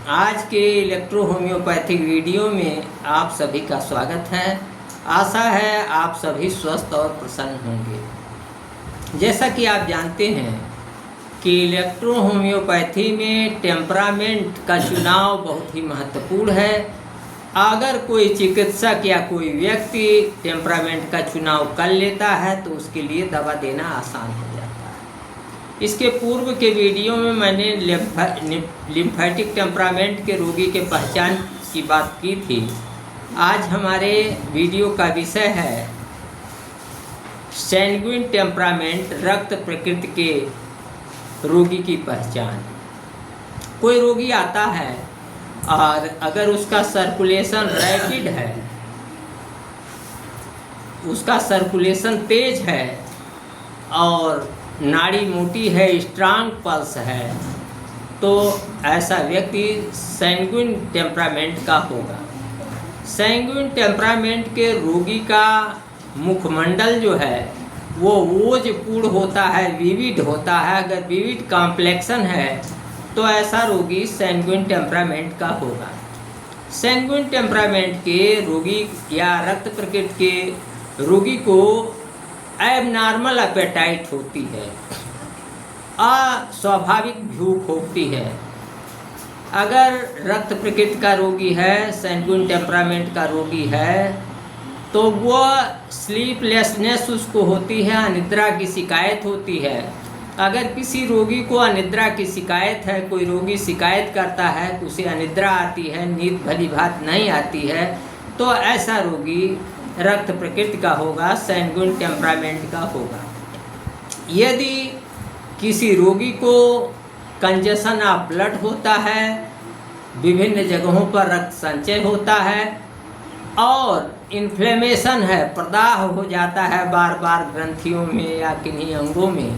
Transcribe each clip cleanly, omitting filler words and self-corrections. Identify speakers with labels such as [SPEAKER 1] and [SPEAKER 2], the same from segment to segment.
[SPEAKER 1] आज के electro homeopathic video में आप सभी का स्वागत है। आशा है आप सभी स्वस्थ और प्रसन्न होंगे। जैसा कि आप जानते हैं कि इलेक्ट्रो होम्योपैथी में टेम्परामेंट का चुनाव बहुत ही महत्वपूर्ण है। अगर कोई चिकित्सक या कोई व्यक्ति टेम्परामेंट का चुनाव कर लेता है तो उसके लिए दवा देना आसान हो जाता है। इसके पूर्व के वीडियो में मैंने लिम्फेटिक टेम्परामेंट के रोगी के पहचान की बात की थी। आज हमारे वीडियो का विषय है सैंग्विन टेम्परामेंट, रक्त प्रकृति के रोगी की पहचान। कोई रोगी आता है और अगर उसका सर्कुलेशन रैपिड है, उसका सर्कुलेशन तेज है और नाड़ी मोटी है, स्ट्रांग पल्स है, तो ऐसा व्यक्ति सैंग्विन टेम्परामेंट का होगा। सैंग्विन टेम्परामेंट के रोगी का मुखमंडल जो है वो ओजपूर्ण होता है, विविड होता है। अगर विविड कॉम्प्लेक्शन है तो ऐसा रोगी सैंग्विन टेम्परामेंट का होगा। सैंग्विन टेम्परामेंट के रोगी या रक्त प्रकृति के रोगी को एबनॉर्मल एपेटाइट होती है, अस्वाभाविक भूख होती है। अगर रक्त प्रकृति का रोगी है, सैंग्विन टेम्परामेंट का रोगी है, तो वह स्लीपलेसनेस उसको होती है, अनिद्रा की शिकायत होती है। अगर किसी रोगी को अनिद्रा की शिकायत है, कोई रोगी शिकायत करता है कि उसे अनिद्रा आती है, नींद भली भांति नहीं आती है, तो ऐसा रोगी रक्त प्रकृति का होगा, सैंग्विन टेम्परामेंट का होगा। यदि किसी रोगी को कंजेशन ऑफ ब्लड होता है, विभिन्न जगहों पर रक्त संचय होता है और इन्फ्लेमेशन है, प्रदाह हो जाता है बार बार ग्रंथियों में या किन्हीं अंगों में,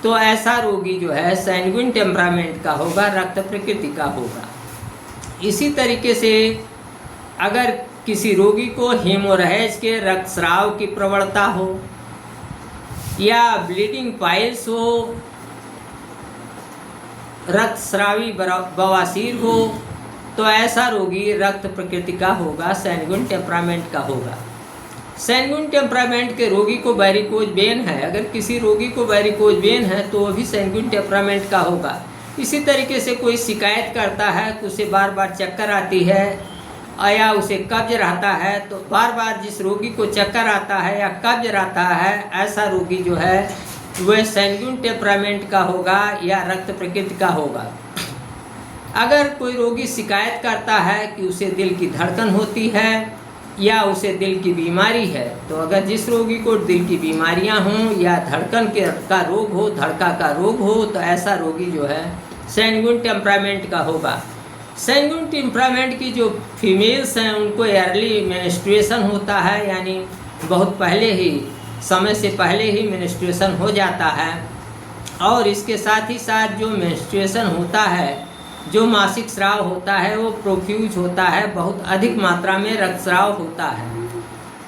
[SPEAKER 1] तो ऐसा रोगी जो है सैंग्विन टेम्परामेंट का होगा, रक्त प्रकृति का होगा। इसी तरीके से अगर किसी रोगी को हेमोरेज के रक्तस्राव की प्रवणता हो या ब्लीडिंग पाइल्स हो, रक्तस्रावी बवासीर हो, तो ऐसा रोगी रक्त प्रकृति का होगा, सैंग्विन टेम्परामेंट का होगा। सैंग्विन टेम्परामेंट के रोगी को वेरिकोज वेन है, अगर किसी रोगी को वेरिकोज वेन है तो वो भी सैंग्विन टेम्परामेंट का होगा। इसी तरीके से कोई शिकायत करता है कि उसे बार बार चक्कर आती है या उसे कब्ज रहता है, तो बार बार जिस रोगी को चक्कर आता है या कब्ज रहता है, ऐसा रोगी जो है वह सैंग्विन टेम्परामेंट का होगा या रक्त प्रकृति का होगा। अगर कोई रोगी शिकायत करता है कि उसे दिल की धड़कन होती है या उसे दिल की बीमारी है, तो अगर जिस रोगी को दिल की बीमारियां हों या धड़कन का रोग हो, धड़का का रोग हो, तो ऐसा रोगी जो है सैंग्विन टेम्परामेंट का होगा। सैंग्विन टेम्परामेंट की जो फीमेल्स हैं उनको अर्ली मेंस्ट्रुएशन होता है, यानी बहुत पहले ही, समय से पहले ही मेंस्ट्रुएशन हो जाता है। और इसके साथ ही साथ जो मेंस्ट्रुएशन होता है, जो मासिक स्राव होता है, वो प्रोफ्यूज होता है, बहुत अधिक मात्रा में रक्तस्राव होता है।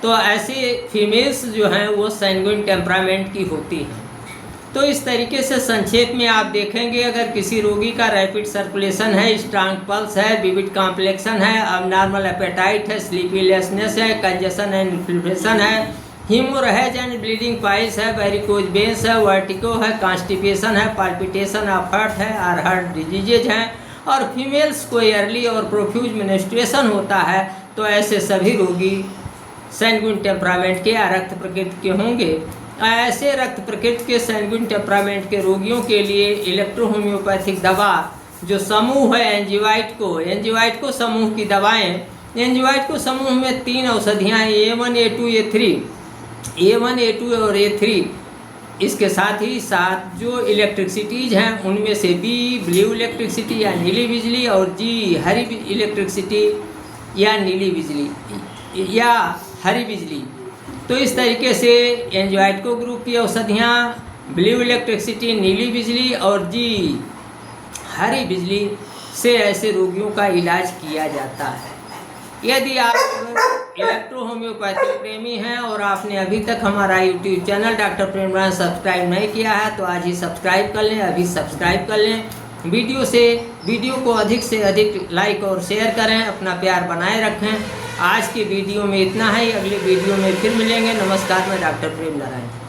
[SPEAKER 1] तो ऐसे फीमेल्स जो हैं वो सैंग्विन टेम्परामेंट की होती हैं। तो इस तरीके से संक्षेप में आप देखेंगे, अगर किसी रोगी का रैपिड सर्कुलेशन है, स्ट्रांग पल्स है, विविड कॉम्प्लेक्शन है, अबनॉर्मल एपेटाइट है, स्लीपीलेसनेस है, कंजेशन एंड इन्फ्लेमेशन है, हेमोरेज एंड ब्लीडिंग पाइल्स है, वेरिकोज वेन्स है, वर्टिको है, कॉन्स्टिपेशन है, पाल्पिटेशन ऑफ हार्ट है और हार्ट डिजीजेज हैं, और फीमेल्स को अर्ली और प्रोफ्यूज मेंस्ट्रुएशन होता है, तो ऐसे सभी रोगी सैंग्विन टेम्परामेंट के या रक्त प्रकृति के होंगे। ऐसे रक्त प्रकृति के सैंग्विन टेम्परामेंट के रोगियों के लिए इलेक्ट्रो होम्योपैथिक दवा जो समूह है एंजिवाइटको समूह की दवाएं, एंजिवाइटको समूह में 3 औषधियाँ A1, A2, A1, A2 और A3। इसके साथ ही साथ जो इलेक्ट्रिसिटीज हैं उनमें से B ब्लू इलेक्ट्रिसिटी या नीली बिजली और G हरी इलेक्ट्रिसिटी या नीली बिजली या हरी बिजली। तो इस तरीके से एंजिवाइटको ग्रुप की औषधियाँ ब्लू इलेक्ट्रिसिटी, नीली बिजली और G हरी बिजली से ऐसे रोगियों का इलाज किया जाता है। यदि आप इलेक्ट्रो होम्योपैथी प्रेमी हैं और आपने अभी तक हमारा YouTube चैनल डॉक्टर प्रेम सब्सक्राइब नहीं किया है तो आज ही सब्सक्राइब कर लें, अभी सब्सक्राइब कर लें वीडियो को अधिक से अधिक लाइक और शेयर करें, अपना प्यार बनाए रखें। आज की वीडियो में इतना है, अगले वीडियो में फिर मिलेंगे। नमस्कार, मैं डॉक्टर प्रेम नारायण।